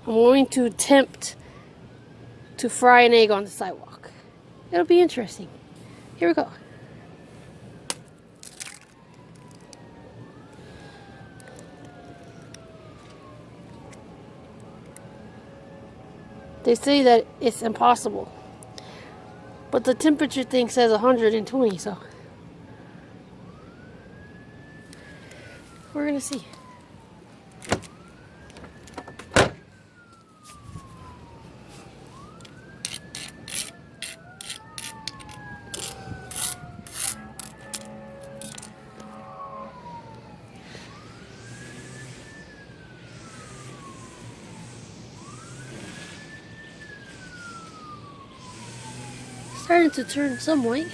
I'm going to attempt to fry an egg on the sidewalk. It'll be interesting. Here we go. They say that it's impossible, but the temperature thing says 120, so we're gonna see. Starting to turn some white.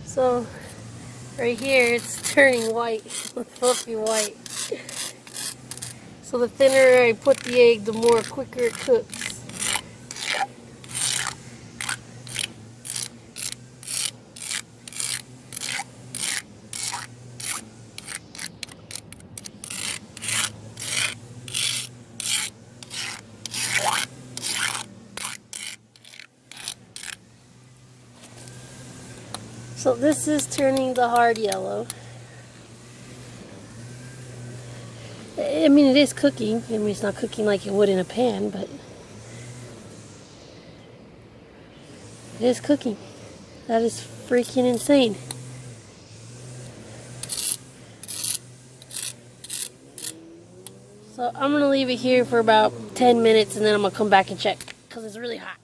So, right here it's turning white, fluffy white. So the thinner I put the egg, the more quicker it cooks. So this is turning the hard yellow. I mean, it is cooking. I mean, it's not cooking like it would in a pan, but it is cooking. That is freaking insane. So I'm gonna leave it here for about 10 minutes and then I'm gonna come back and check because it's really hot.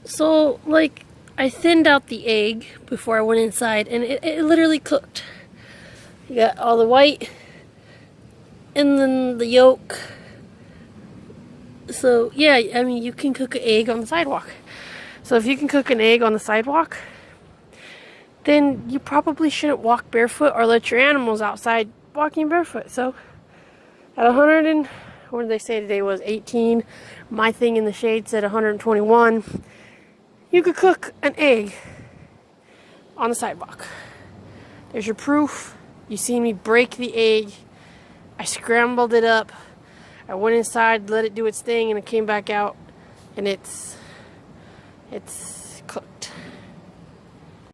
So, like, I thinned out the egg before I went inside and it literally cooked. You got all the white and then the yolk. So, yeah, I mean, you can cook an egg on the sidewalk. So if you can cook an egg on the sidewalk, then you probably shouldn't walk barefoot or let your animals outside walking barefoot. So at 100 and, what did they say today was 18, my thing in the shade said 121, you could cook an egg on the sidewalk. There's your proof. You see me break the egg. I scrambled it up. I went inside, let it do its thing, and it came back out, and it's cooked.